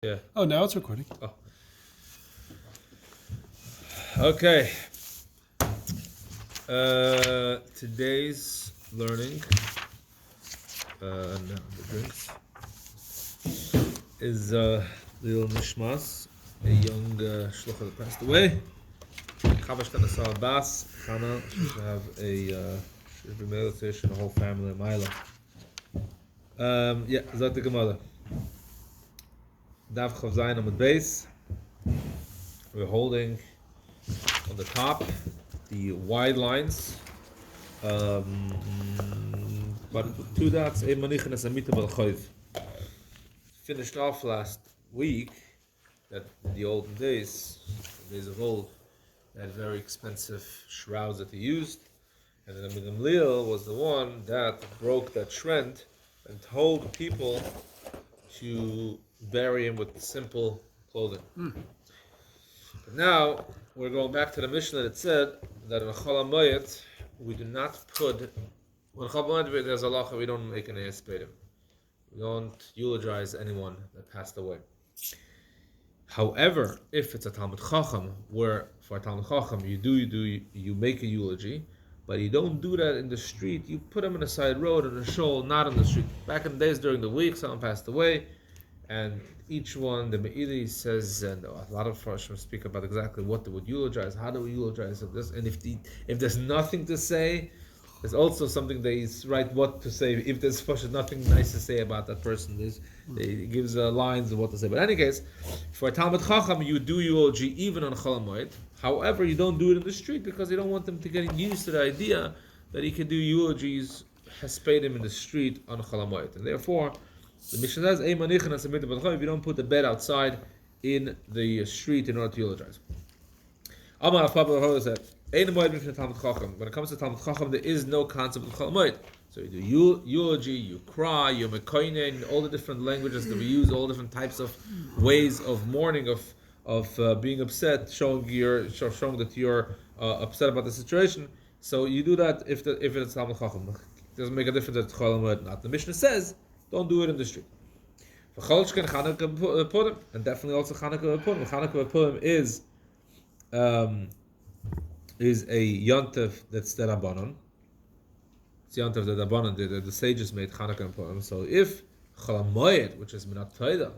Yeah. Oh, now it's recording. Oh. Okay. Today's learning, now the drinks, is Lil Nishmas, a young shlucha that passed away. Chavash Kadisha Bas, Chana, should have should be meditation, a whole family, Mila. Zot the Gemara. Dav Chav Zayin on the base. We're holding on the top the wide lines, but two dots. A manichin as a mita b'lchoiv. Finished off last week that in the olden days, days of old, they had very expensive shrouds that they used, and then the Gamliel was the one that broke that trend and told people to bury him with simple clothing. But now we're going back to the Mishnah that said that in Chol HaMoed we do not put, when Chol HaMoed there's a halacha, we don't make an espedim. We don't eulogize anyone that passed away. However, if it's a Talmud Chacham, where for a Talmud Chacham you make a eulogy, but you don't do that in the street. You put him in a side road in a shul, not on the street. Back in the days during the week, someone passed away, and each one, the Me'ili says, and a lot of Meforshim speak about exactly what they would eulogize, how do we eulogize this, and if there's nothing to say, there's also something they write what to say. If there's nothing nice to say about that person, it gives lines of what to say. But in any case, for a Talmud Chacham, you do eulogy even on Chol HaMoed. However, you don't do it in the street because you don't want them to get used to the idea that he can do eulogies, hespedim in the street on Chol HaMoed. And therefore, the Mishnah says, if you don't put the bed outside in the street in order to eulogize. Amar Papa said, when it comes to Talmud Chacham, there is no concept of Chol HaMoed. So you do eulogy, you cry, you mekoinen, all the different languages that we use, all different types of ways of mourning, of being upset, showing that you're upset about the situation. So you do that if it's Talmud Chacham. It doesn't make a difference if it's Chol HaMoed or not. The Mishnah says, don't do it in the street. And definitely also Chanukah Purim. Chanukah Purim is a yontif that's derabanan. It's yontif that derabanan. The sages made Chanukah and Purim. So if Chol HaMoed, which is Minat Torah,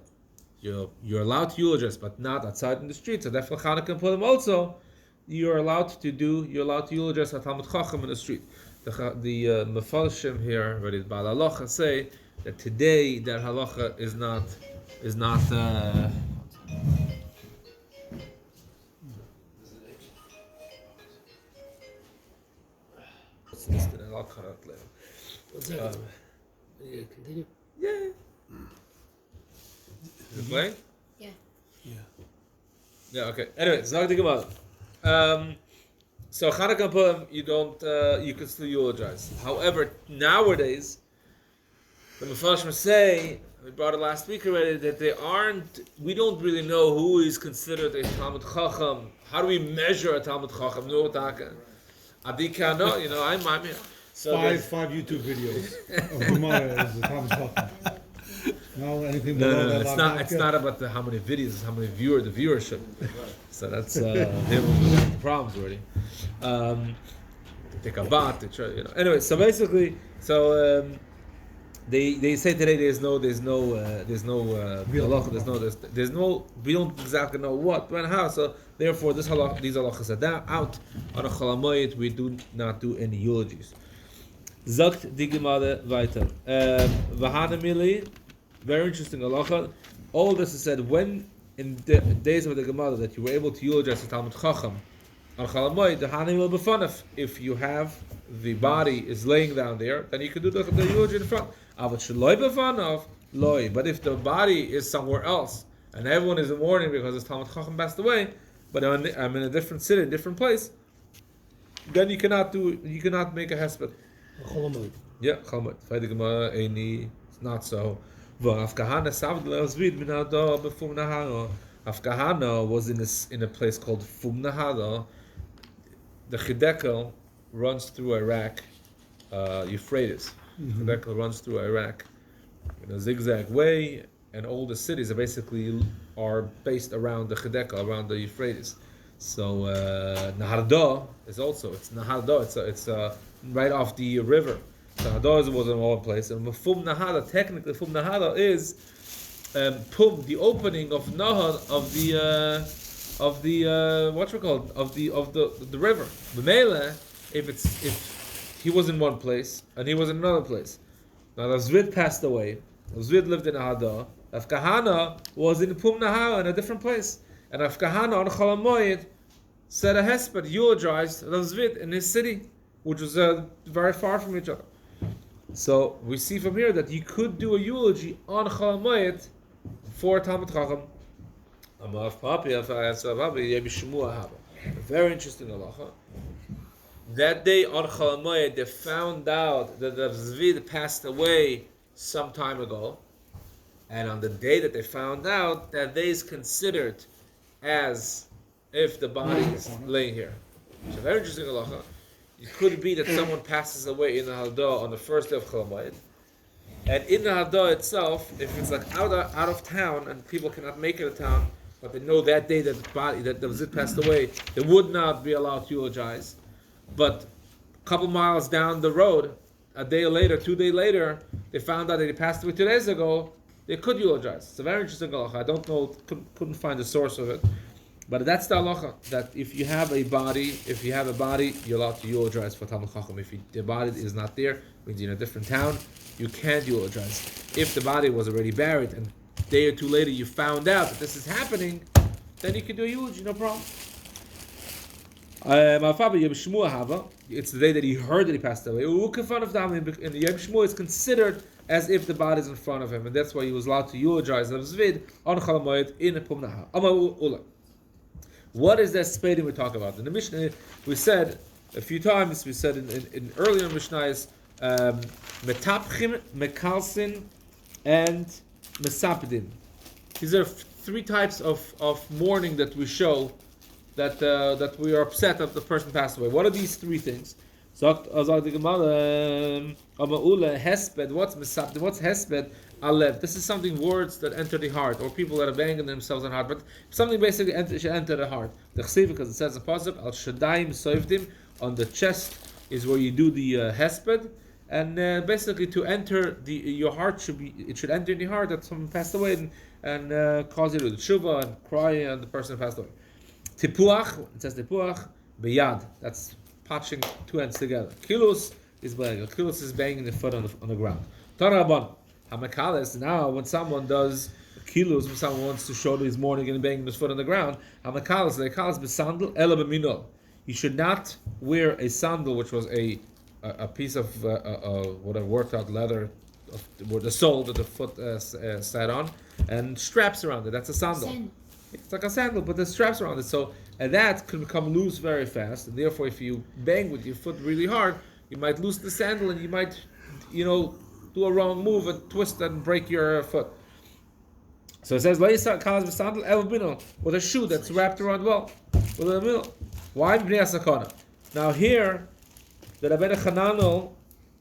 you're allowed to eulogize, but not outside in the street. So definitely Chanukah and Purim also, you're allowed to eulogize a Talmud Chacham in the street. The Meforshim here, ready the Baal Halacha, say that today that halacha is not I'll cut out later. What's that? You continue? Yeah. Is it playing? Yeah, okay. Anyway, Zag the Gemara. So Chanukah and Purim, you can still eulogize. However, nowadays, the Meforshim say, we brought it last week already, that we don't really know who is considered a Talmud Chacham. How do we measure a Talmud Chacham? No, Adika, no, I'm here. So five YouTube videos of Gemara as the Talmud Chacham. No, anything below that? No, it's not about how many videos, it's how many the viewership. So that's the problems already. Take a bath, Anyway, so basically, they say today there's no we don't exactly know what, when, how. So therefore, these halachas are out on a Chol HaMoed. We do not do any eulogies. Zakt die Gemara weiter. Vahanamili, very interesting halacha. All this is said when in the days of the Gemara that you were able to eulogize the Talmud Chacham on Chol HaMoed, the Hanamil b'fanav. If you have the body is laying down there, then you can do the eulogy in front. But if the body is somewhere else and everyone is in mourning because his Talmud Chacham passed away, but I'm in a different city, a different place, then you cannot make a hesped. Chol HaMoed. Yeah, Chol HaMoed. It's not so. Afkahana was in a place called Fum Nahara. The Chidekel runs through Iraq, Euphrates. Chidekel runs through Iraq in a zigzag way. and all the cities are based around the Chedeka, around the Euphrates. So Nahardo is also it's Nahardo. It's right off the river. So Nahardo was in one place, and Fum Nahada technically Fum Nahada is Pum, the opening of Nahar of the what's it called of the river. B'meila, if he was in one place and he was in another place. Now the Zvid passed away. The Zvid lived in Ahada. Rav Kahana was in Pum Nahar in a different place. And Rav Kahana on Chol HaMoed said a hesped, eulogized Rav Zvid in his city, which was very far from each other. So we see from here that you could do a eulogy on Chol HaMoed for Talmud Chacham. Very interesting halacha. That day on Chol HaMoed, they found out that Rav Zvid passed away some time ago. And on the day that they found out, that day is considered as if the body is laying here. So very interesting halacha. It could be that someone passes away in the Haldah on the first day of Chol HaMoed. And in the Haldah itself, if it's like out of town and people cannot make it to town, but they know that day that the Zid passed away, they would not be allowed to eulogize. But a couple miles down the road, a day later, 2 days later, they found out that he passed away 2 days ago. They could eulogize. It's a very interesting halacha. I don't know, couldn't find the source of it, but that's the halacha. That if you have a body, you're allowed to eulogize for Talmud Chacham. If the body is not there, means you're in a different town, you can't eulogize. If the body was already buried and a day or two later you found out that this is happening, then you can do a eulogy, no problem. It's the day that he heard that he passed away. And the Yom Shmuah is considered as if the body is in front of him, and that's why he was allowed to eulogize Rav Zvid on Chol HaMoed in Pum Nahar. What is that spading we talk about? In the Mishnah, we said a few times, we said in earlier Mishnahs, Metapchim, Mekalsin, and Mesapdim. These are three types of mourning that we show that we are upset that the person passed away. What are these three things? Sagt the Gemara, Hesped, what's Mesapdim, what's Hesped? Alev. This is something, words that enter the heart, or people that are banging themselves on the heart, but something basically should enter the heart. The Chesiv, because it says in Pasuk, Al Shadayim Soivdim, on the chest is where you do the Hesped, and basically to enter your heart it should enter in the heart that someone passed away and cause you to do tshuva and cry and the person passed away. Tipuach, it says Tipuach, Beyad, that's patching two ends together. Kilus is banging. Kilus is banging the foot on the ground. Tarabban. Hamakalis, now when someone does kilus, when someone wants to show that he's mourning and banging his foot on the ground, Hamakalis, they call it besandal, ela b'minol. He should not wear a sandal, which was a piece of whatever worked out leather, where the sole that the foot sat on, and straps around it. That's a sandal. It's like a sandal, but there's straps around it. So and that can become loose very fast, and therefore, if you bang with your foot really hard, you might lose the sandal, and you might, do a wrong move and twist and break your foot. So it says, with a shoe that's wrapped around well. Why? Now here, the Rabbeinu Chananel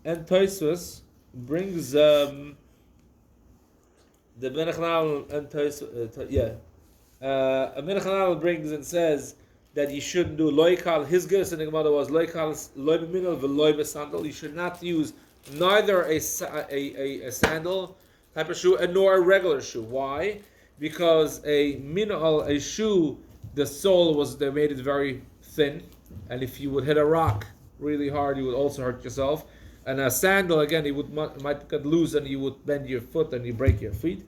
and Tosfos brings the Rabbeinu Chananel and Rabbeinu Chananel brings and says that you shouldn't do loikal. His guess in the Gemara was loikal loy b'minol v'loy b'sandal. You should not use neither a sandal type of shoe and nor a regular shoe. Why? Because a shoe, the sole they made it very thin, and if you would hit a rock really hard, you would also hurt yourself. And a sandal, again, might get loose and you would bend your foot and you break your feet.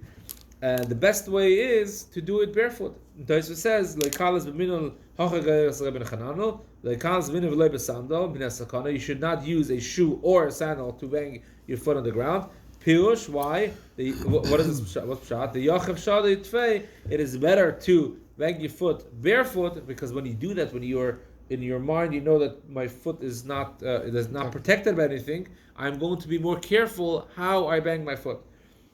And the best way is to do it barefoot. Tosfos says, you should not use a shoe or a sandal to bang your foot on the ground. Pirush, why? What is this? What's pshat? The Yachav Shadei Tfei. It is better to bang your foot barefoot, because when you do that, when you're in your mind, you know that my foot is not protected by anything. I'm going to be more careful how I bang my foot.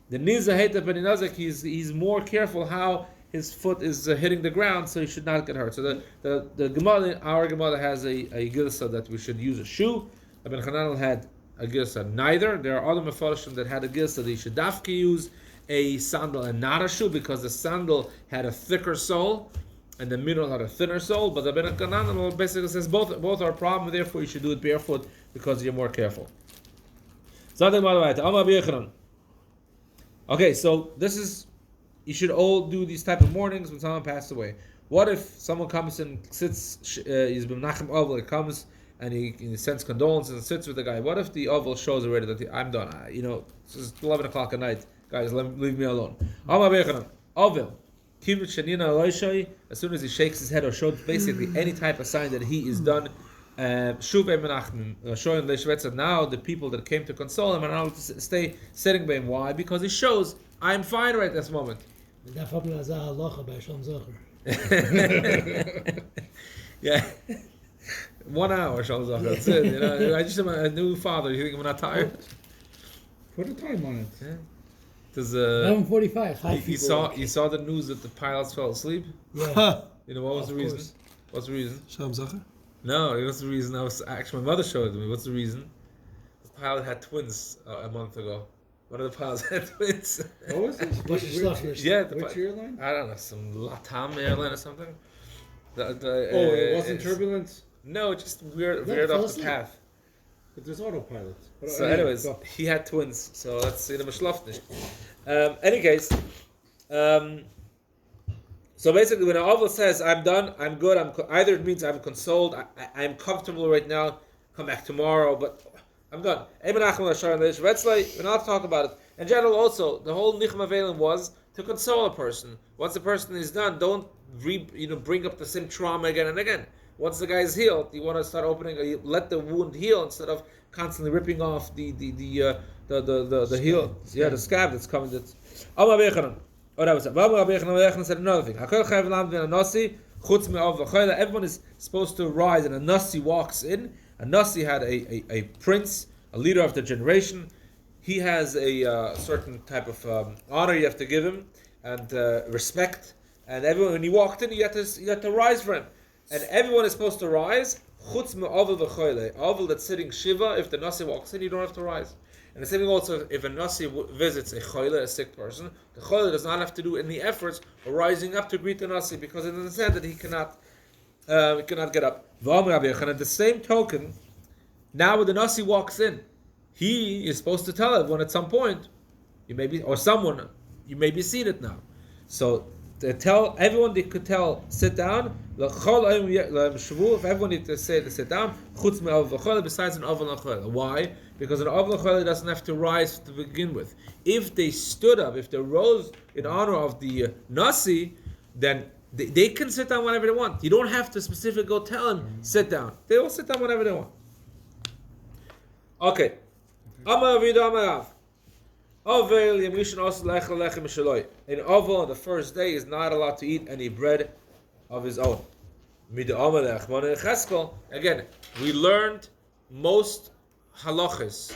The Niza Heta Ben Nazik, he's more careful how his foot is hitting the ground, so he should not get hurt. So the Gemara, our Gemara has a gilsa that we should use a shoe. Rabbeinu Chananel had a gilsa neither. There are other Meforshim that had a gilsa that he should dafki use a sandal and not a shoe because the sandal had a thicker sole and the middle had a thinner sole. But the Moed Katan basically says both are a problem. Therefore, you should do it barefoot because you're more careful. Okay, so this is, you should all do these type of mournings when someone passed away. What if someone comes and sits, he's b'menachem oval, comes and he sends condolences and sits with the guy? What if the oval shows already that I'm done? It's 11 o'clock at night. Guys, leave me alone. Oval. As soon as he shakes his head or shows basically any type of sign that he is done, now the people that came to console him are now to stay sitting by him. Why? Because he shows I'm fine right this moment. Yeah, 1 hour shows up. That's it. I just am a new father. You think I'm not tired? Put a time on it. Yeah. There's 11:45. You saw the news that the pilots fell asleep. Yeah. What was the reason? Course. What's the reason? Sham Zacher? No, what's the reason? My mother showed it to me. What's the reason? The pilot had twins a month ago. One of the pilots had twins. What was it? Yeah, Which airline? I don't know, some Latam airline or something. It wasn't turbulence? No, just veered fell off the asleep. path. But there's autopilot. But So, anyways, he had twins. So let's see the Mishlafnish. Any case, so basically, when an Oval says, "I'm done, I'm good," either it means I'm consoled, I'm comfortable right now, come back tomorrow, but I'm done. We're not talk about it. In general, also, the whole Nichma Veilim was to console a person. Once the person is done, don't bring up the same trauma again and again. Once the guy is healed, you want to start opening. You let the wound heal instead of constantly ripping off the heel. Yeah, the scab that's coming. Said another thing. Everyone is supposed to rise, and a nasi walks in. A nasi had a prince, a leader of the generation. He has a certain type of honor you have to give him and respect. And everyone, when he walked in, you had to rise for him. And everyone is supposed to rise. Chutz me'ovel v'choyle. Ovel that's sitting shiva. If the nasi walks in, you don't have to rise. And the same thing also, if a nasi visits a choyle, a sick person, the choyle does not have to do any efforts of rising up to greet the nasi because it understands that he cannot get up. At the same token, now when the nasi walks in, he is supposed to tell everyone at some point, you may be seated now. So to tell everyone, they could tell sit down. If everyone needs to say to sit down, besides an oval and why? Because an oval and doesn't have to rise to begin with. If they stood up, if they rose in honor of the nasi, then they can sit down whenever they want. You don't have to specifically go tell them sit down. They will sit down whenever they want. Okay. An oval on the first day is not allowed to eat any bread of his own. Again, we learned most halachas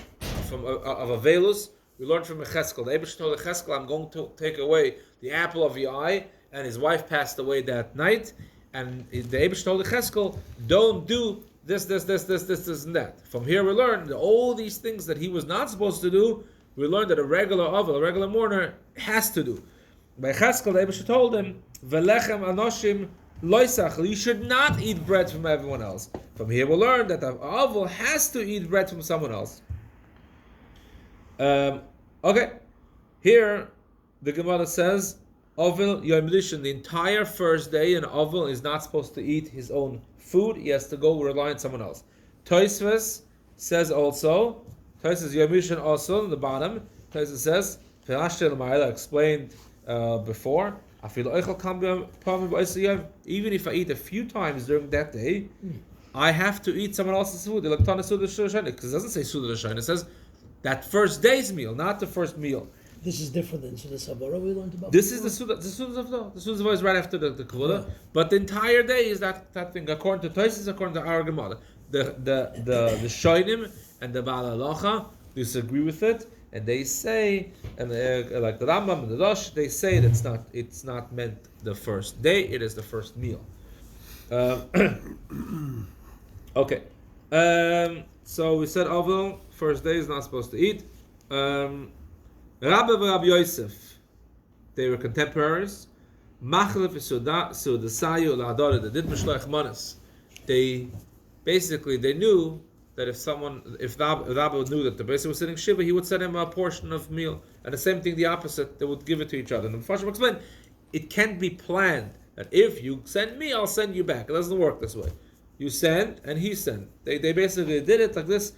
of Avelus. We learned from Echeskel. The Eibush told Echeskel, I'm going to take away the apple of your eye, and his wife passed away that night. And the Eibush told Echeskel, don't do this, and that. From here we learned that all these things that he was not supposed to do, we learned that a regular mourner has to do. By Cheskel, the Eibush told him, Velechem anoshim loisach, you should not eat bread from everyone else. From here we learn that the oval has to eat bread from someone else. Okay, here the Gemara says, Ovel Yom Rishon, the entire first day, an oval is not supposed to eat his own food. He has to go rely on someone else. Tosfos says also, Tosfos Yom Rishon also on the bottom. Tosfos says, explained before, even if I eat a few times during that day, I have to eat someone else's food. Because it doesn't say Suda Shana, it says that first day's meal, not the first meal. This is different than Suda Sabara we learned about. This is the Suda Zavda. The Suda Zavda is right after the Kavula, but the entire day is that thing. According to Tosfos, according to our Gemara, the Shoinim and the Baal Halacha disagree with it, and they say, and like the Rambam and the Rosh, they say that it's not meant the first day; it is the first meal. Okay, so we said Ovel first day is not supposed to eat. Rabbi Yosef, they were contemporaries. Machlef Sudasayu Ladora, they did Mishloach Manas. They knew that if Rabbi knew that the Beis was sitting Shiva, he would send him a portion of meal. And the same thing, the opposite, they would give it to each other. And the Meforshim explained, it can't be planned that if you send me, I'll send you back. It doesn't work this way. You send and he sent. They basically did it like this.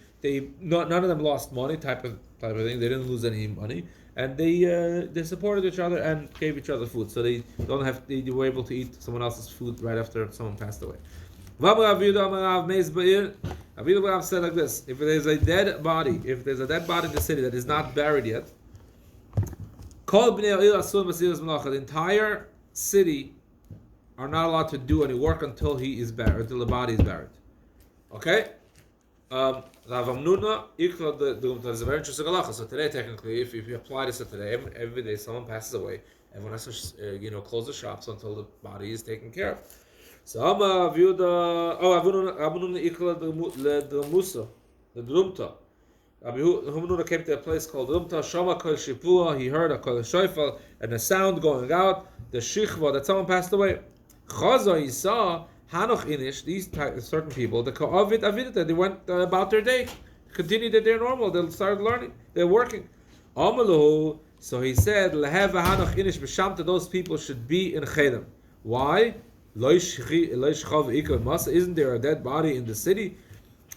None of them lost money, type of thing. They didn't lose any money, and they supported each other and gave each other food. So they were able to eat someone else's food right after someone passed away. Avidu said like this: if there's a dead body in the city that is not buried yet, the entire city are not allowed to do any work until he is buried, until the body is buried. Okay? Rav Amnuna, there's a very interesting halacha. So today, technically, if you apply this to today, every day someone passes away, everyone has to close the shops until the body is taken care of. So Amnuna ikla the Musa, the Drumta. Amnuna came to a place called Drumta. Shama kol shipua. He heard a kol shofar and a sound going out. The shichva that someone passed away. Chaza, he saw Hanoch Inish, these certain people, the Ka'avid Avidita, they went about their day, continued their normal, they started learning, they're working. Amaluhu, so he said, Leheva Hanoch Inish B'Shamta, those people should be in Chedem. Why? Isn't there a dead body in the city?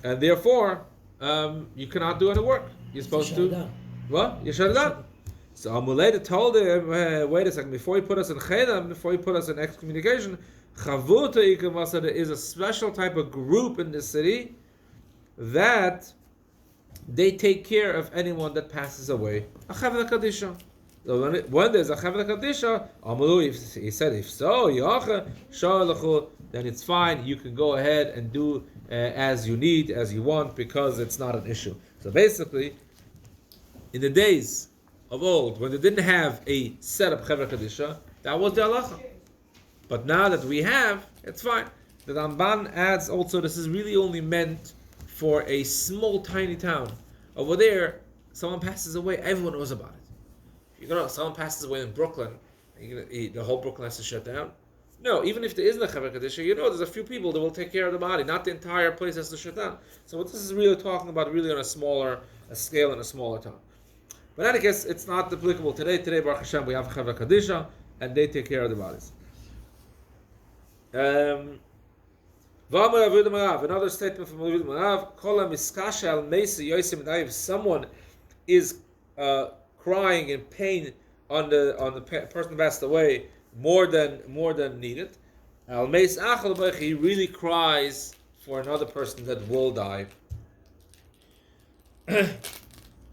And therefore, you cannot do any work. You're supposed to. What? You shut it down. So Amuleda told him, wait a second, before you put us in Chedem, before you put us in excommunication, Chavuta Ikamasa, there is a special type of group in the city that they take care of anyone that passes away. A Chevra Kadisha. So when there's a Chevra Kadisha, Amulu, he said, if so, then it's fine, you can go ahead and do as you need, as you want, because it's not an issue. So basically, in the days of old, when they didn't have a set up Chevra Kadisha, that was the halacha. But now that we have, it's fine. The Ramban adds also, this is really only meant for a small, tiny town. Over there, someone passes away, everyone knows about it. Someone passes away in Brooklyn, the whole Brooklyn has to shut down. No, even if there isn't a Chevra Kadisha, there's a few people that will take care of the body. Not the entire place has to shut down. So what this is really talking about, really on a scale in a smaller town. But in any case, it's not applicable today. Today, Baruch Hashem, we have Chevra Kadisha, and they take care of the bodies. Another statement from Moed Katan, if someone is crying in pain on the person who passed away more than needed, he really cries for another person that will die.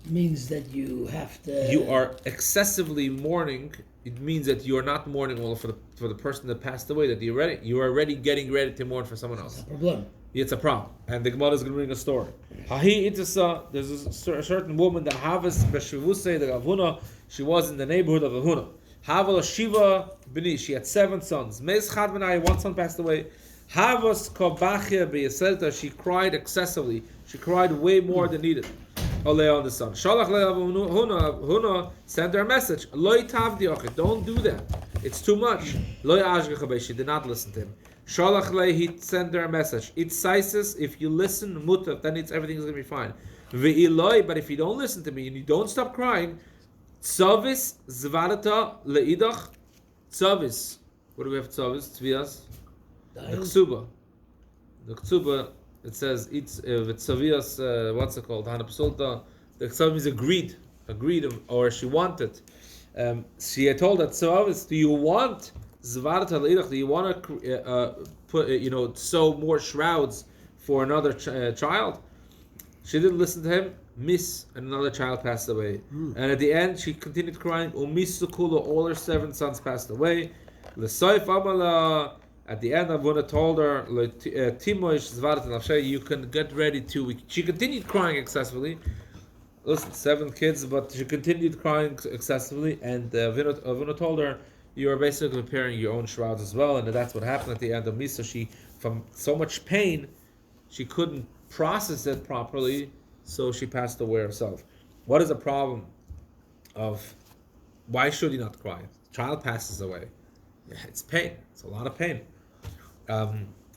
Means that you have to. You are excessively mourning. It means that you are not mourning only for the person that passed away. That you are already getting ready to mourn for someone else. It's a problem. It's a problem, and the Gemara is going to bring a story. There's a certain woman that Havas Beshivusei the Ravuna. She was in the neighborhood of Ravuna. Havala Shiva Bini. She had 7 sons. Meis Chad Benai, 1 son passed away. Havas Kobachia Beyaselta. She cried excessively. She cried way more than needed. Oleh on the son. Shalach Huna sent her a message. Loi tavdi ochet. Don't do that. It's too much. Loi ashgechabei. She did not listen to him. Shalach lei, he sent her a message. It's saisis. If you listen, mutav, then everything is going to be fine. Ve'iloi, but if you don't listen to me and you don't stop crying, tzavis zvarata leidach. Tzavis. What do we have? Tzavis. Tvias. The ksuba. The ksuba. It says it's vitzavias. What's it called? Hana psulta. The ksuba means agreed, or she wanted. She had told that tzavis. Do you want zvarata leidach? Do you want to put sew more shrouds for another child? She didn't listen to him. And another child passed away. And at the end, she continued crying. All her 7 sons passed away. L'soif amala. At the end, Avuna told her, you can get ready to. She continued crying excessively. Listen, 7 kids, but she continued crying excessively. And Avuna told her, you are basically preparing your own shrouds as well. And that's what happened at the end of Misa. She, from so much pain, she couldn't process it properly. So she passed away herself. What is the problem of why should you not cry? child passes away, it's pain. It's a lot of pain.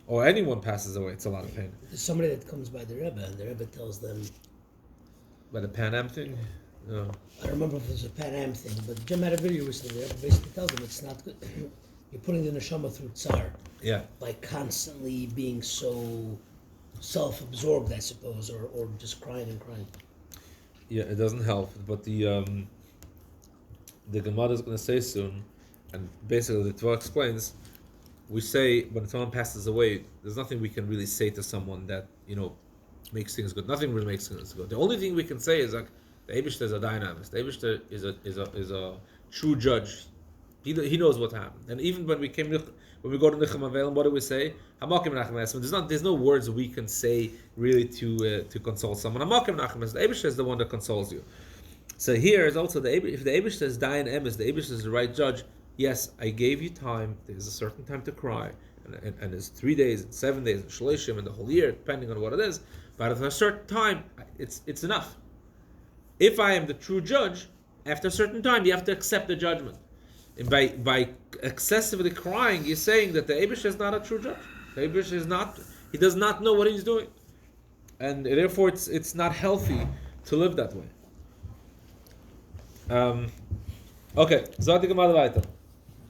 Or anyone passes away, it's a lot of pain. There's somebody that comes by the Rebbe, and the Rebbe tells them. By the Pan Am thing? No. I don't remember if it was a Pan Am thing, but Jim had a video recently. The Rebbe basically tells them it's not good. You're putting the neshama through tsar. Yeah. By constantly being so self-absorbed, I suppose, or just crying and crying. Yeah, it doesn't help. But the Gemara is going to say soon, and basically the Torah explains. We say when someone passes away, there's nothing we can really say to someone that makes things good. Nothing really makes things good. The only thing we can say is like the Eibishter is a dynamist. The Eibishter is a true judge. He knows what happened. And even when we go to Nicham Avelim, what do we say? Hamakim Nachem Esrim. There's no words we can say really to console someone. Hamakim Nachem Esrim. The Eibishter is the one that consoles you. So here is also if the Eibishter is Dayan Emes, the Eibishter is the right judge. Yes, I gave you time. There's a certain time to cry, and it's 3 days, and 7 days, and Shalishim, and the whole year, depending on what it is. But at a certain time, it's enough. If I am the true judge, after a certain time, you have to accept the judgment. And by excessively crying, you're saying that the Eibush is not a true judge. The Eibush is not. He does not know what he's doing, and therefore it's not healthy to live that way. Okay, Zati Gemara weiter.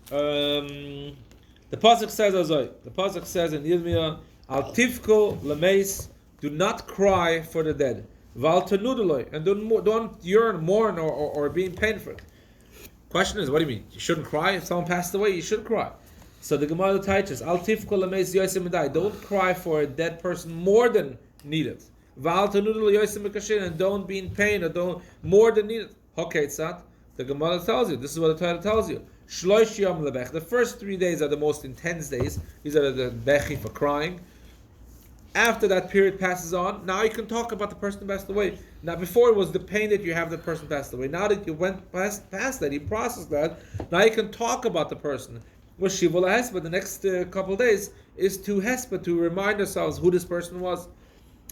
The pasuk says azoi. The pasuk says in Yirmiyah, "Al tivko lemeis." Do not cry for the dead. Val tenuduloi, and don't yearn, mourn, or be in pain for it. Question is, what do you mean? You shouldn't cry if someone passed away. You should cry. So the Gemara teaches, "Al tivko lemeis yosim medai." Don't cry for a dead person more than needed. Val tenuduloi yosim mekashin, and don't be in pain or don't more than needed. Okay, tzad. The Gemara tells you. This is what the Torah tells you. Shloish yom lebech. The first 3 days are the most intense days. These are the bechi for crying. After that period passes on, now you can talk about the person who passed away. Now, before it was the pain that you have the person passed away. Now that you went past that, you processed that. Now you can talk about the person. With Shivul Hesped, the next couple of days is to Hesped, to remind ourselves who this person was.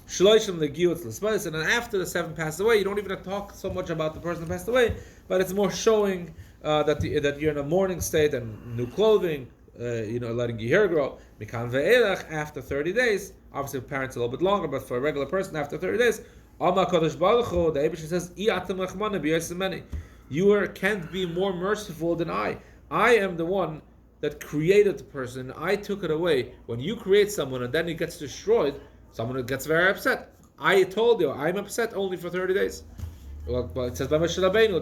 Shloishim legiut l'sbais, and then after the 7 passed away, you don't even have to talk so much about the person who passed away, but it's more showing that you're in a mourning state and new clothing, letting your hair grow. Mikan ve'elach, after 30 days, obviously for parents a little bit longer, but for a regular person after 30 days, Alma Kodesh Baruch Hu, the Eibush says, I'atem rachmana b'yosemeni. You can't be more merciful than I. I am the one that created the person. I took it away. When you create someone and then it gets destroyed, someone gets very upset. I told you, I'm upset only for 30 days. Well, it says, that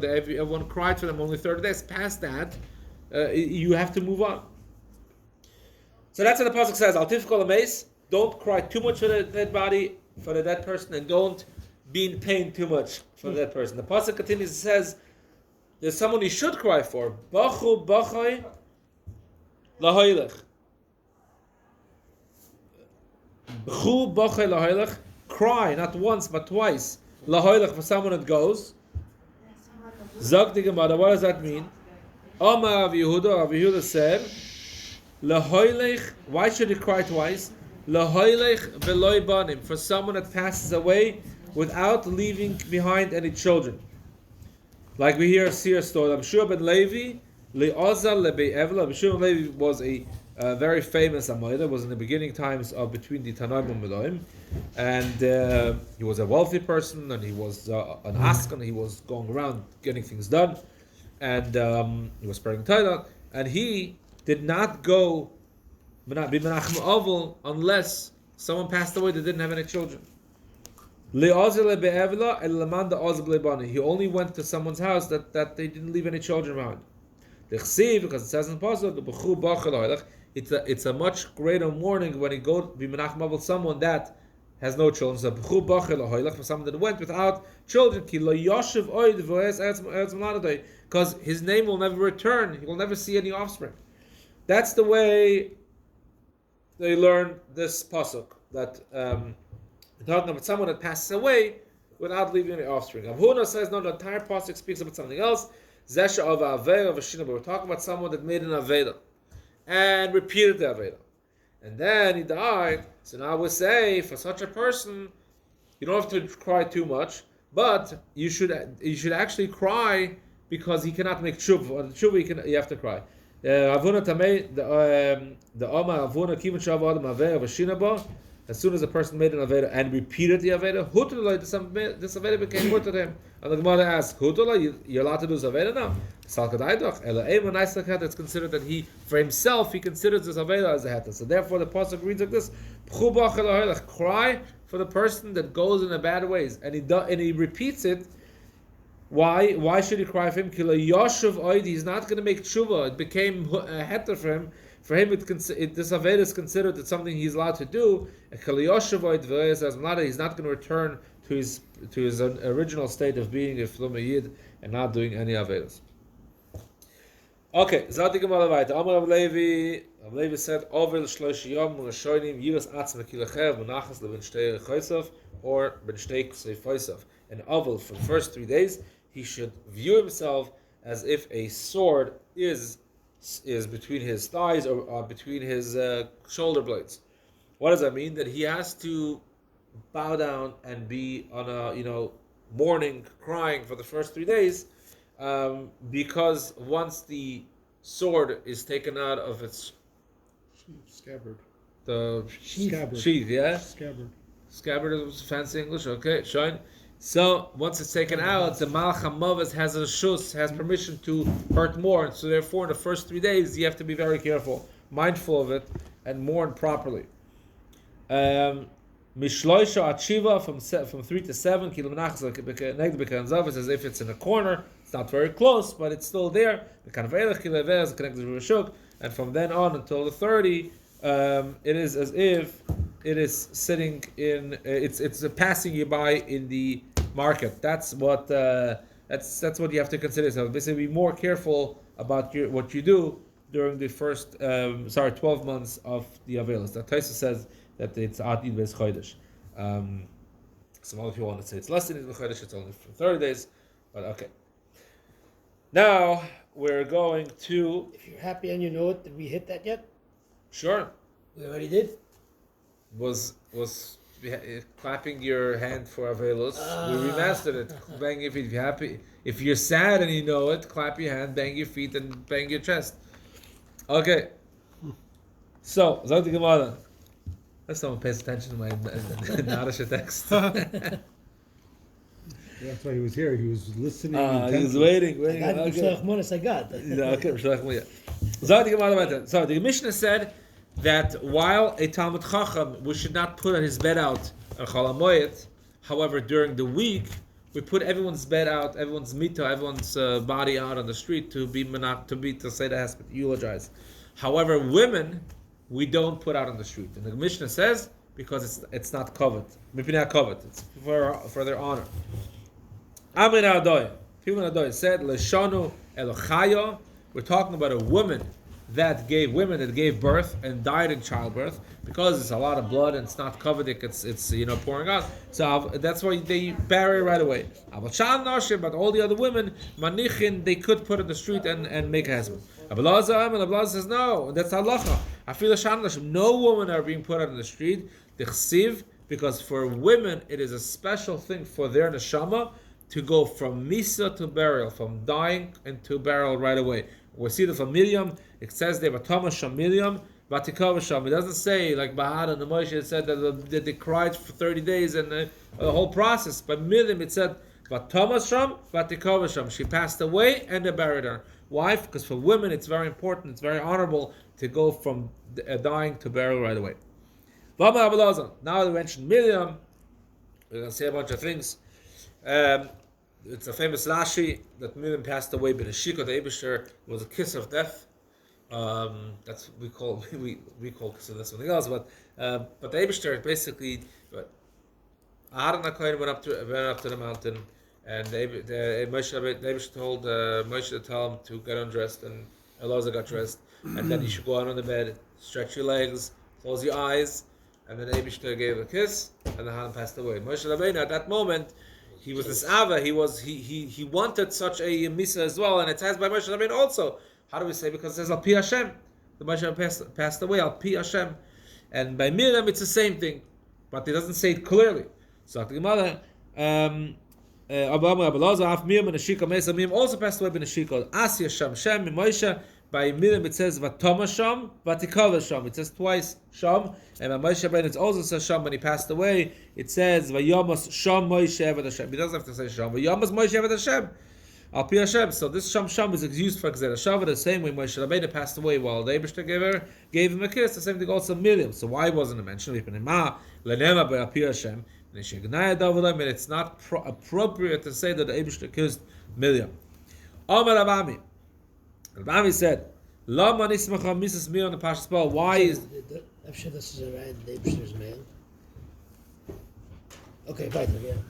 everyone cried for them only 30 days. Past that, you have to move on. So that's what the pasuk says. Al tifkol ameis. Don't cry too much for the dead body, for the dead person, and don't be in pain too much for the dead person. The pasuk continues and says, there's someone you should cry for. Bachu bachai lahoylech. Bachu bachai lahoylech. Cry, not once but twice. Lahoylech, for someone that goes. Zog the Gemara, what does that mean? Omar Rav Yehuda said, lahoylech, why should he cry twice? Lahoylech veloy banim, for someone that passes away without leaving behind any children. Like we hear a seer story, Shiur ben Levi, le'ozal le'bei evla. Shiur ben Levi was a very famous Amoida, was in the beginning times of between the Tanoim and Meloim, and he was a wealthy person, and he was an askan, he was going around getting things done, and he was spreading Torah, and he did not go be menachem oval unless someone passed away that didn't have any children. He only went to someone's house that they didn't leave any children behind. Because it says in the pasuk, it's a much greater mourning when he goes be menachem oval someone that has no children. So for someone that went without children, because his name will never return. He will never see any offspring. That's the way they learn this pasuk, that talking about someone that passes away without leaving any offspring. Avuna says no, the entire pasuk speaks about something else. Zesha of Aveda of Ashina, but we're talking about someone that made an Aveda and repeated the Aveda, and then he died. So now we say for such a person, you don't have to cry too much, but you should actually cry because he cannot make tshuva. On the tshuva, you have to cry. Avuna tamei the Oma Avuna Kivan Shav Adam Avera Vashinaba. As soon as a person made an Aveda and repeated the Aveda, Hutulai, this Aveda became mutter to him. And the Gemara asks, Hutulai, you're allowed to do this Aveda now? Salkadaidach, Ela Eva Naislakat, it's considered that he, for himself, he considers this Aveda as a Heta. So therefore the Pasuk reads like this, cry for the person that goes in the bad ways. And he repeats it. Why should he cry for him? Kila Yoshev Oid, he's not going to make tshuva. It became a Heta for him. For him, this Aveda is considered that something he's allowed to do. He's not going to return to his original state of being a Fluma Yid and not doing any Avedas. Okay, tzaddikim alavayta. Amar Rav Levi said, "Ovel shlosh yom rashonim yiras atzma kilachev v'nachas leben shtei chaysav or ben shtei ksei chaysav." And ovel for the first 3 days, he should view himself as if a sword is between his thighs or between his shoulder blades. What does that mean? That he has to bow down and be on a mourning, crying for the first 3 days, because once the sword is taken out of its Scabbard. the Scabbard. sheath, yeah, Scabbard. is fancy English. Okay, shine. So once it's taken out, the Malach HaMavas has a shus, has permission to hurt more. And so therefore, in the first 3 days, you have to be very careful, mindful of it, and mourn properly. Mishloisha Achiva from 3 to 7, it's as if it's in a corner. It's not very close, but it's still there. And from then on until the 30, it is as if it is sitting in. It's passing you by in the market. That's what you have to consider. So basically, be more careful about what you do during the first 12 months of the Avelis. That Taisa says that it's Atid Beis Chodesh. Some other people want to say it's less than Atid Beis Chodesh. It's only for 30 days, but okay. Now we're going to. If you're happy and you know it, did we hit that yet? Sure. We already did. Was clapping your hand for Avelos. We remastered it. Bang your feet if you're happy. If you're sad and you know it, clap your hand, bang your feet, and bang your chest. Okay. So, Zog the Gemara. If someone pays attention to my Narish text. That's why he was here. He was listening. He was waiting. I got Mishloach Monas, I got. Okay, Zog the Gemara. So, the Mishnah said that while a Talmud Chacham, we should not put his bed out on Chol HaMoed. However, during the week, we put everyone's bed out, everyone's mita, everyone's body out on the street to say the has to eulogize. However, women, we don't put out on the street. And the Mishnah says because it's not covered. It's for their honor. Amin Adoy. People Adoy said Leshanu Elochayo. We're talking about a woman that gave birth and died in childbirth, because it's a lot of blood and it's not covered, it's pouring out. So that's why they bury right away. But all the other women, manichin, they could put in the street and make a husband. Abelazar says no, that's halacha. I feel no women are being put out in the street. Because for women it is a special thing for their neshama to go from misa to burial, from dying into burial right away. We see that from Miriam, it says there, Vatama Sham Miriam, Vatikava Sham. It doesn't say, like Bahad and the Moshe, it said that they cried for 30 days and the whole process. But Miriam, it said, Vatama Sham, Vatikava Sham. She passed away and they buried her. Why? Because for women, it's very important, it's very honorable to go from dying to burial right away. Now we mentioned Miriam, we're going to say a bunch of things. It's a famous Rashi that Miriam passed away, but the Shikot Eibusher was a kiss of death. That's we call kiss of death something else, but the Eibusher basically. Aaron HaKohen went up to the mountain, and the Eibusher told Moshe to tell him to get undressed, and Elazar got dressed, and then you should go out on the bed, stretch your legs, close your eyes, and then Eibusher gave a kiss, and the Hanan passed away. Moshe Rabbeinu at that moment. He was this Ava. He wanted such a misa as well, and it says by Moshe Rabbeinu also. How do we say? Because it says Al Pi Hashem. The Moshe passed away Al Pi Hashem, and by Miriam it's the same thing, but it doesn't say it clearly. So the Gemara, Miriam also passed away by Neshika. Asya Sham Shem Moshe. By Miriam it says Vatoma Sham, Vatikava Sham. It says twice Sham, and by Moshe Rabbeinu it also says Sham when he passed away. It says Vayamos Sham Moshe Eved Hashem. He doesn't have to say Sham. Vayamos Moshe Eved Hashem. Al Pi Hashem. So this Sham is used for Execessive. The same way Moshe Rabbeinu passed away while the Eibishter gave him a kiss. The same thing also Miriam. So why wasn't it mentioned? Lenema by Al Pi Hashem. And it's not appropriate to say that the Eibishter kissed Miriam. Amar Rabami. Rabami said, "Lama nismacha Mrs. Mir on the Pashas Paul." Why is? I'm sure this is alright. The Eibishter's male. Okay, right. Yeah.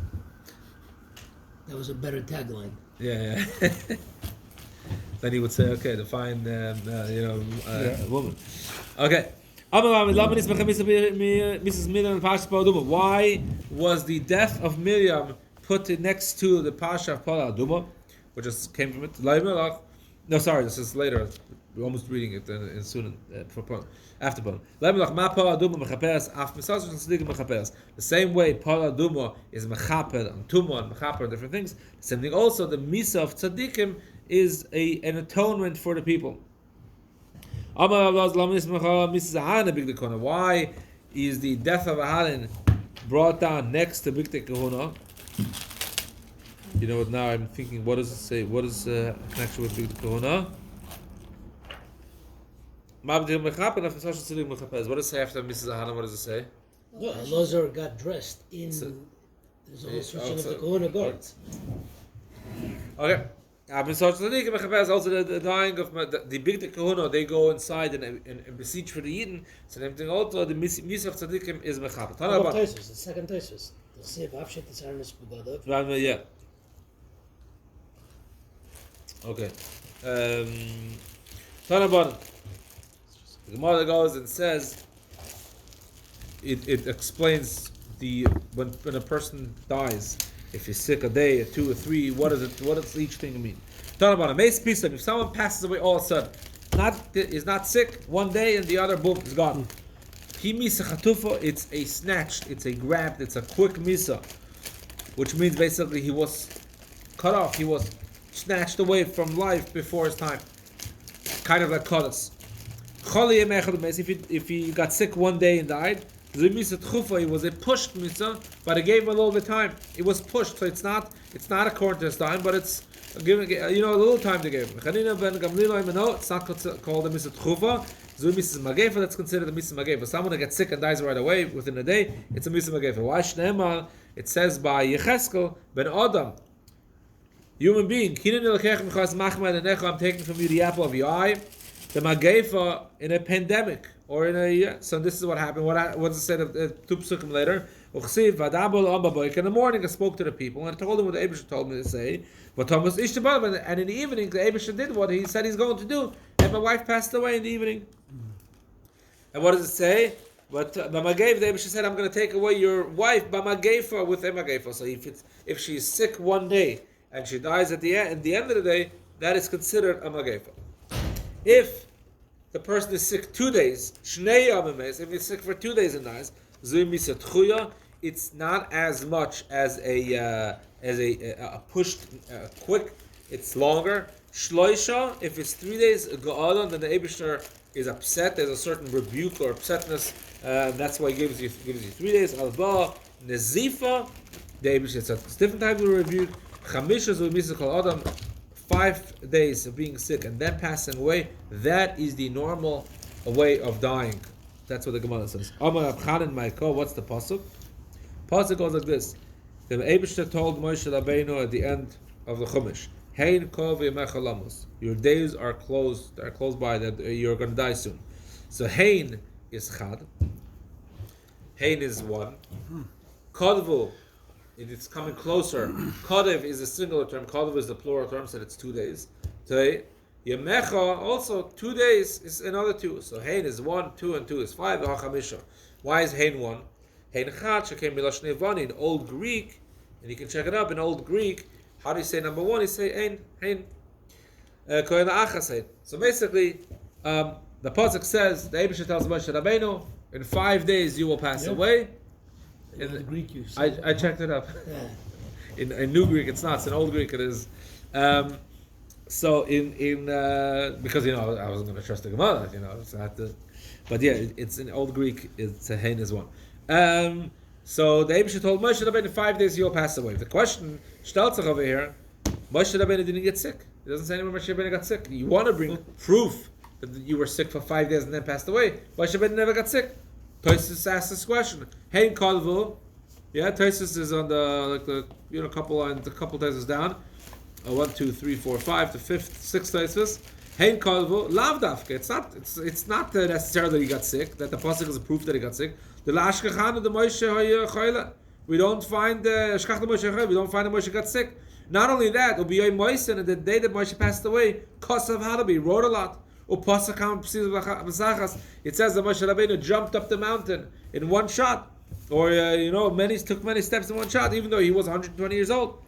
That was a better tagline. Yeah. Then he would say, "Okay, define, woman." Okay. Mrs. Miriam and Pasha Paul. Why was the death of Miriam put next to the Pasha of Paul Aduma, which just came from it? No, sorry, this is later. We're almost reading it in soon after Paul. The same way Paul Aduma is mechaper and tumah and mechaper and different things. The same thing also. The misa of tzaddikim is an atonement for the people. Why is the death of Aharon brought down next to Bigdei Kahuna? You know what? Now I'm thinking, what does it say? What is connection with Bigdei Kahuna? What does it say after Mrs. Aharon? What does it say? No, Elazar got dressed in. There's a whole switching of the Kahuna guards. Okay. Also the dying of the Bigdei Kahuna, they go inside and beseech for the Yidden. So everything also the Misa of tzaddikim is mechaper. The second Taisus. The Sev Avshet is Arnis Bugada. Yeah. Okay. Tanaban. The Gemara goes and says it explains when a person dies. If he's sick a day, a 2 or 3, what does each thing mean? If someone passes away all of a sudden, is not sick one day and the other boom is gone. It's a snatched, it's a grabbed, it's a quick misa, which means basically he was cut off, he was snatched away from life before his time. Kind of like Kadis. If he got sick one day and died, it was a pushed misa, but it gave him a little bit of time. It was pushed, so it's not according to his time, but it's giving a little time to give him. It's not called a misa tchufa. Misa magefa, that's considered a misa magefa. Someone that gets sick and dies right away within a day, it's a misa magefa. Why Shneimar? It says by Yecheskel ben Adam, human being, I'm taking from you the apple of your eye. The magefa in a pandemic or in a so this is what happened. What's it said of 2 psukim later? In the morning I spoke to the people and I told them what the Eibishter told me to say. But Thomas Ishtabal, and in the evening the Eibishter did what he said he's going to do, and my wife passed away in the evening. And what does it say? But Bamagev, the Eibishter said, I'm going to take away your wife Bamagefa with Emagefa. So if she's sick one day and she dies at the end of the day, that is considered a Magefa. If the person is sick 2 days, Shnei Yamames, if he's sick for 2 days and dies, Zuimisa Tchuya, it's not as much as a pushed quick, it's longer. Shloisha, if it's 3 days Ga'alan, then the Eibishter is upset, there's a certain rebuke or upsetness, that's why he gives you 3 days. Alba, Nezifa, the Eibishter, it's different type of rebuke. Chamisha Zuimisa Kol Adam, 5 days of being sick and then passing away, that is the normal way of dying. That's what the Gemara says. Amar Abchanan Maiko, what's the pasuk? Pasuk goes like this: the Eibishter told Moshe Rabbeinu at the end of the Chumash, Hein kol v'yamecha lamos. Your days are closed. They're close by. That you're going to die soon. So Hein is Chad. Hein is 1. Kodvu, it's coming closer. Kodev is a singular term. Kodev is the plural term, so it's 2 days. Today, Yemecha also 2 days is another 2. So Hein is 1, 2, and 2 is 5. Why is Hein 1? Hein Chad shekei milashon Yevani in Old Greek, and you can check it up in Old Greek. How do you say number 1? You say Hein. So basically, the pasuk says the Eibishter tells Moshe Rabbeinu, in 5 days you will pass away. In the Greek, you I checked it up. in New Greek it's not. It's in Old Greek it is. So in because I wasn't going to trust the Gemara, so I had to, but yeah, it's in Old Greek. It's a hein is one. So the Eibusha told Moshe Rabbeinu, in 5 days you'll pass away. The question stellt sich over here: Moshe Rabbeinu didn't get sick. It doesn't say anywhere Moshe Rabbeinu got sick. You want to bring proof that you were sick for 5 days and then passed away. Moshe Rabbeinu never got sick. Tosfos asked this question. Hein kolvu. Yeah, Tosfos is on the couple Tosfos down. 1, 2, 3, 4, 5, the fifth, sixth Tosfos. Hein kolvu lav dafke. It's not necessarily that he got sick. That the pasuk is a proof that he got sick. The lashkachanu the Moshe choyle. We don't find the Moshe. We don't find the Moshe got sick. Not only that, and the day that Moshe passed away, Kosav Halabi wrote a lot. It says that Moshe Rabbeinu jumped up the mountain in one shot, or took many steps in one shot, even though he was 120 years old.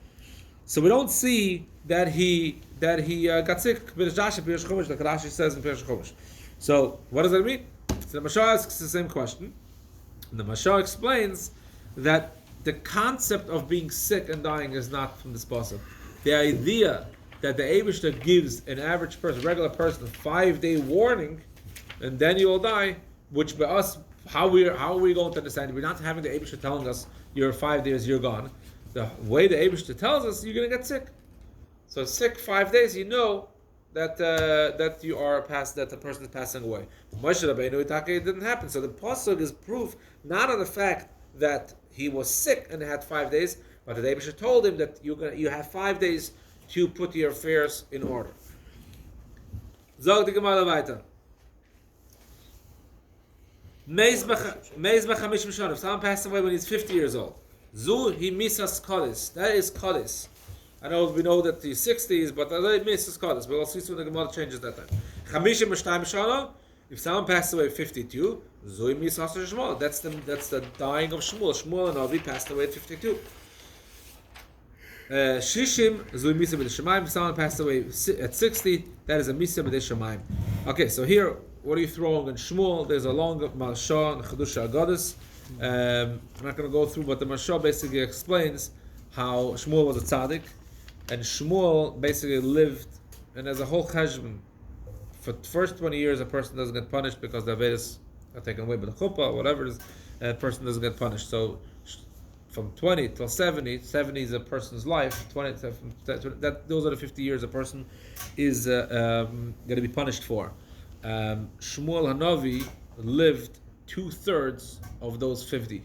So we don't see that he got sick. Like Rashi says in Pirush Chumash. So what does that mean? So the Mashal asks the same question. And the Mashal explains that the concept of being sick and dying is not from this pasuk. The idea that the Eibusha gives an average person, regular person, 5-day warning, and then you will die, which by us, how are we going to understand it? We're not having the Eibusha telling us you're 5 days, you're gone. The way the Eibusha tells us, you're going to get sick. So sick 5 days, you know that you are past, that the person is passing away. Moshe Rabbeinu it didn't happen. So the pasuk is proof not on the fact that he was sick and had 5 days, but the Eibusha told him that you have 5 days to put your affairs in order. Zog the Gemara weiter. Meis b'chamish mishon. If someone passed away when he's 50 years old, zu hi misas kodis. That is kodis. I know we know that he's 60s, but that misas kodis. We'll see soon the Gemara changes that time. Chamishim b'shtayim mishon. If someone passed away at 52, zu hi misas Shmuel. That's the dying of Shmuel. Shmuel and Avi passed away at 52. Shishim zui misa b'dei shemaim. If someone passed away at 60, that is a misa b'dei shemaim. Okay, so here, what are you throwing in Shmuel? There's a long Marsha and Chadusha Agadis. I'm not going to go through, but the Marsha basically explains how Shmuel was a tzaddik, and Shmuel basically lived, and as a whole cheshbon, for the first 20 years, a person doesn't get punished because the Avedas are taken away by the chuppah, or whatever it is, a person doesn't get punished. So from 20 till 70 is a person's life. 20 those are the 50 years a person is going to be punished for. Shmuel Hanavi lived 2/3 of those 50.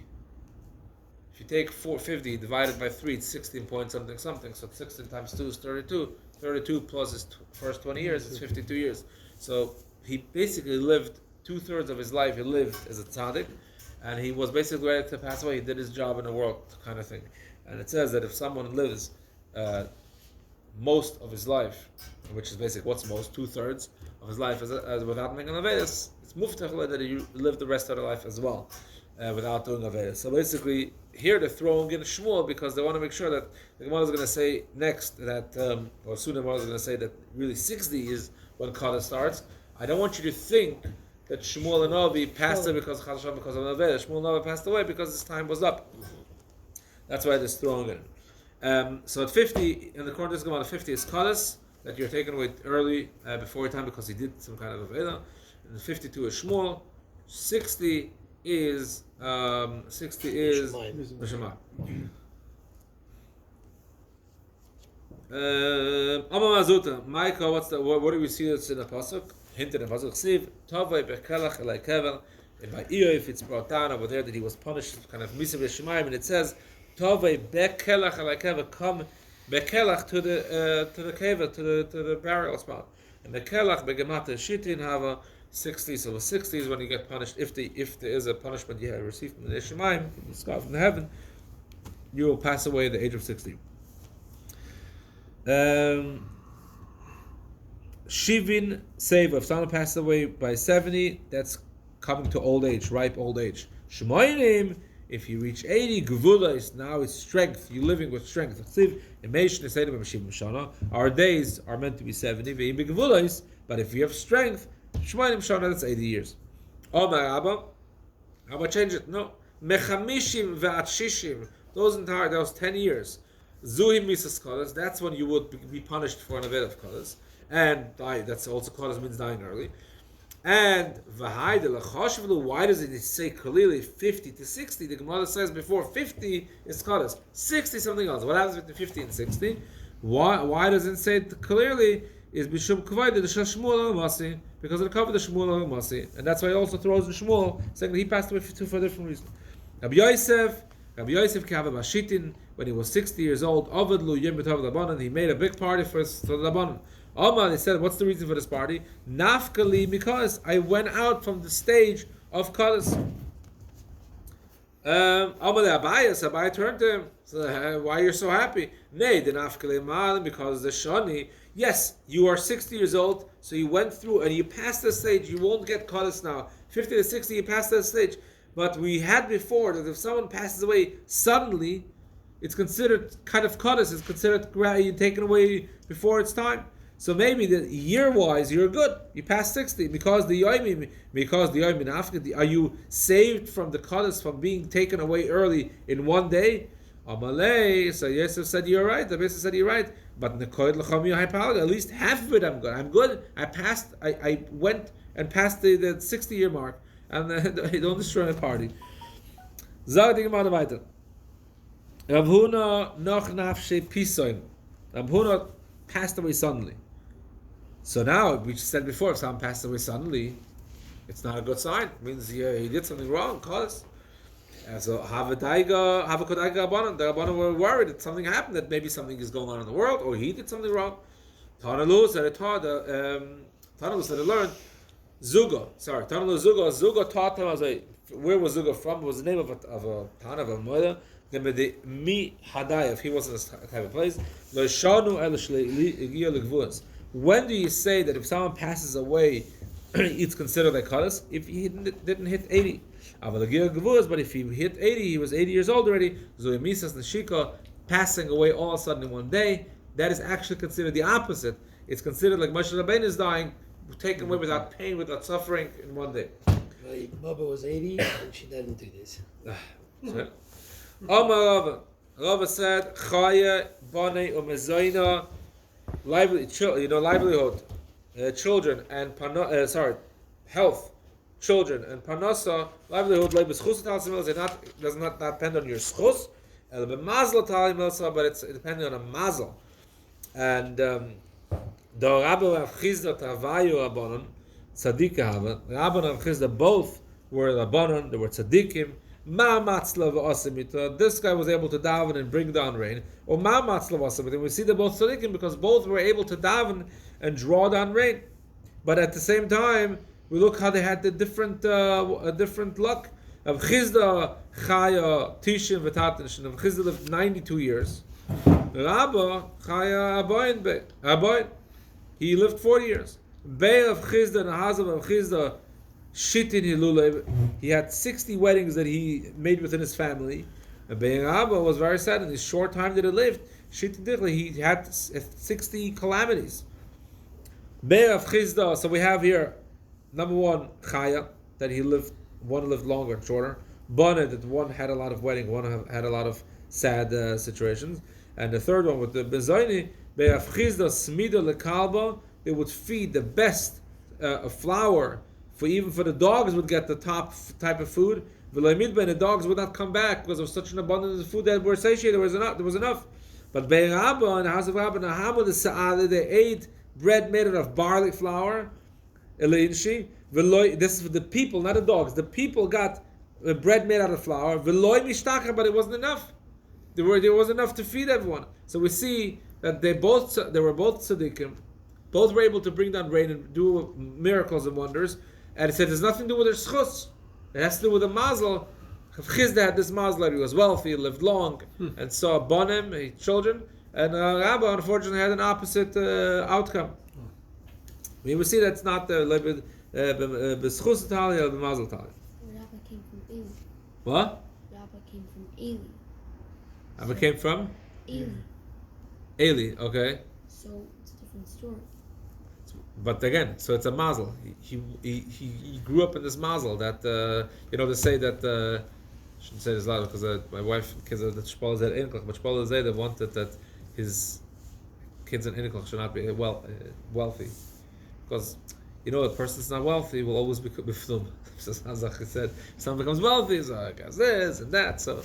If you take 450 divided by 3, it's 16 point something. So 16 times 2 is 32. 32 plus his first 20 years is 52 years. So he basically lived 2/3 of his life. He lived as a tzaddik, and he was basically ready to pass away. He did his job in the world, kind of thing. And it says that if someone lives most of his life, which is basically what's most, 2/3 of his life as without making Avedas, it's muftach that he lived the rest of the life as well without doing Avedas. So basically, here they're throwing in Shmuel because they want to make sure that the Gemara is going to say next that, or soon the Gemara is going to say that really 60 is when Kata starts. I don't want you to think that Shmuel and Avi passed away because of Avedas. Shmuel and Avi passed away because his time was up. That's why they're throwing it. So at 50, in the corner of this Gemara, 50 is Kadas, that you're taken away early before your time because he did some kind of Aveda. And 52 is Shmuel. 60 is Shema. Amma Mazuta, Micah, what do we see that's in the pasuk? Hint in the pasuk. Siv Tavai Bekelach Elai Kevel. And by if it's brought down over there that he was punished, kind of Misa B'Shemaim, and it says Tavai Bekelach Elai Kevel, come Bekelach to the kever, to the burial spot. And Bekelach Begemata Shitin Hava 60. So the 60 is when you get punished. If there is a punishment you have received from the Shemaim, from the sky from the heaven, you will pass away at the age of 60. Shivin Seva. If someone passes away by 70, that's coming to old age, ripe old age. Shemoinim. If you reach 80, Gvulas, now it's strength. You're living with strength. Our days are meant to be 70, but if you have strength, Shmoinim Shana, that's 80 years. Omar Abba, how about change it? No. Mechamishim ve'at shishim, those 10 years. Zuhi misas kodesh. That's when you would be punished for an event of kodesh, and die. That's also kodesh means dying early. And v'hai de lechashvelu. Why does it say clearly 50 to 60? The Gemara says before 50 is kodesh, 60 something else. What happens between 50 and 60? Why does it say it clearly? Is bishum kavod the Shmuel Masi, because of the cover the Shmuel Masi, and that's why he also throws in Shmuel, saying that he passed away for a different reason. Rabbi Yosef Kaveh Mashitin, when he was 60 years old, Ovid Lu Yom B'Tov Labanan, he made a big party for the Labanan. Omar, they said, what's the reason for this party? Nafkali, because I went out from the stage of Kaddish. Abai turned to him. So, why are you so happy? Nay, the nafkali malim, because the shani. Yes, you are 60 years old, so you went through and you passed the stage. You won't get Kaddish now. 50 to 60, you passed that stage. But we had before that if someone passes away suddenly, it's considered kind of Kaddish. It's considered taken away before its time. So maybe the year-wise, you're good. You passed 60 because the Yomi Nafka. Are you saved from the Kaddish from being taken away early in one day? Amalei. So Yosef said you're right. The Yosef said you're right. But at least half of it I'm good. I'm good. I passed. I went and passed the 60-year mark, and don't destroy the party. Zag the Gemara weiter. Rav Huna noch nafshe pisoim. Rav Huna passed away suddenly. So now, we said before, if someone passes away suddenly, it's not a good sign. It means he did something wrong, cause. And so, Havakodaiga Abanon, the Abanon were worried that something happened, that maybe something is going on in the world, or he did something wrong. Tanalu said it taught, Tanalu said it learned, Zuga taught him, where was Zuga from? It was the name of a town, of a mother. Mi Hadayev, he wasn't a type of place. When do you say that if someone passes away, it's considered like Kaddish? If he didn't hit 80. But if he hit 80, he was 80 years old already. Zoyamisas Nashika, passing away all of a sudden in one day, that is actually considered the opposite. It's considered like Moshe Rabbeinu is dying, taken away without pain, without suffering in one day. Baba was 80 and she didn't do this. Rava said, Chaya, Bane, Umezoina, livelihood, children, and health, children, and Panasa, livelihood, does not depend on your schus, but it's depending on a mazel. And the Rabbi of Chizda Tavayu Rabbanon, Tzaddik Havan, Rabbi of Chizda both were Rabbanon, they were tzaddikim. This guy was able to daven and bring down rain. Or and we see they're both tzaddikim because both were able to daven and draw down rain. But at the same time, we look how they had the different luck. Of Chizda Chaya Tishim V'Tatan. Of Chizda lived 92 years. Rabba Chaya Aboin. He lived 40 years. Bey of Chizda and Hazav of Chizda Shitin Hilule. He had 60 weddings that he made within his family. And Bey Rabba was very sad in his short time that he lived. Shitin Dichli, he had 60 calamities. Bey of Chizda. So we have here number one Chaya, that he lived. One lived longer and shorter. Bana, that one had a lot of wedding, one had a lot of sad situations. And the third one with the Bezaini, Be'afchizda Smida Lekalba, they would feed the best flour, even for the dogs would get the top type of food. V'loimidba, and the dogs would not come back because of such an abundance of food that were satiated, there was enough. But Be'rabba, in the house of Rabba, Nahamu the Sa'ada, they ate bread made out of barley flour, Elinshi. This is for the people, not the dogs. The people got bread made out of flour. But it wasn't enough. There was enough to feed everyone. So we see that they were both tzaddikim. Both were able to bring down rain and do miracles and wonders. And it said there's nothing to do with their schus. It has to do with the mazel. Chizda had this mazel. He was wealthy, lived long, and saw bonim, children. And Rabba, unfortunately, had an opposite outcome. We will see that's not the B'schus Tali or B'mazel Tali. Rabba came from Eli. What? Rabba came from Eli. Rabba came from? Eli. Eli, okay. So it's a different story. But again, so it's a mazel. He grew up in this mazel that they say that shouldn't say this loud because my wife kids are the Shpal Zed Inklach, but Shpal Zed wanted that his kids in Inklach should not be wealthy, because a person's not wealthy will always be biflum. So Hazach said, if someone becomes wealthy, so I guess this and that. So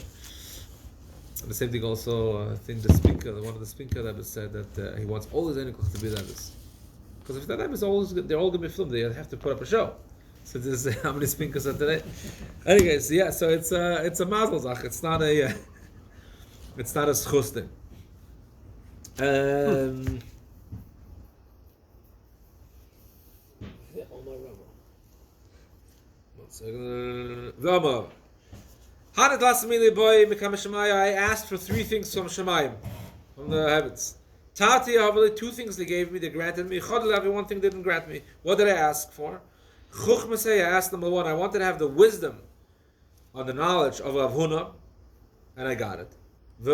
and the same thing also. I think one of the speaker that said that he wants all his Inklach to be Rebbe's, because if that Rebbe is always they're all going to be biflum, they have to put up a show. So this is how many spinkers are today. Anyways, yeah. So it's a mazel zach. It's not a schus thing. V'amar. Hanat lasamili boy mikam Shemaya. I asked for 3 things from Shemayim, from the heavens. Tati havali 2 things they gave me. They granted me. Chodel 1 thing they didn't grant me. What did I ask for? I asked number 1, I wanted to have the wisdom on the knowledge of Rav Huna, and I got it. I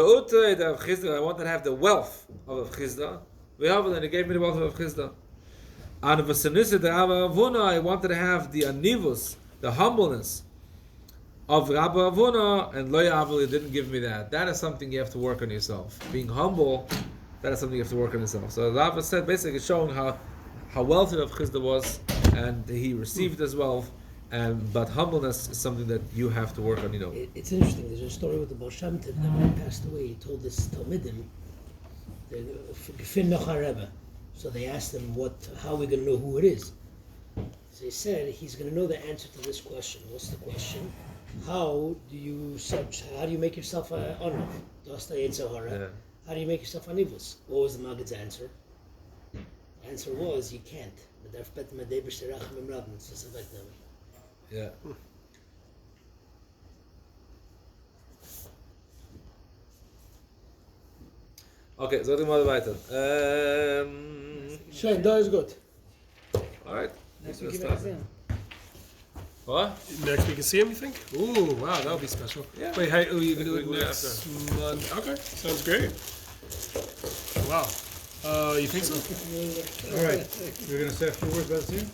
wanted to have the wealth of Rav Chizda, and he gave me the wealth of Rav Chizda. And Rav Huna, I wanted to have the anivus, the humbleness of Rabbi Rav Huna, and Lo Yavli didn't give me that. That is something you have to work on yourself. Being humble, that is something you have to work on yourself. So Rav said, basically showing how wealthy Rav Chizda was, and he received as well, but humbleness is something that you have to work on. It's interesting. There's a story with the Baal Shem Tov that when he passed away, he told this Talmidim, so they asked him, how are we going to know who it is? So he said he's going to know the answer to this question. What's the question? How do you make yourself honor? How do you make yourself anivus? What was the Maggid's answer? The answer was you can't. Yeah. Okay, so mal weiter. Schön, da ist gut. All right. Next week you can see him. What? Next week you see him, you think? Ooh, wow, that'll be special. Yeah. Wait, hey, you can do it Week next month. Okay, sounds great. Wow. You think so? All right, we're gonna say a few words about the scene.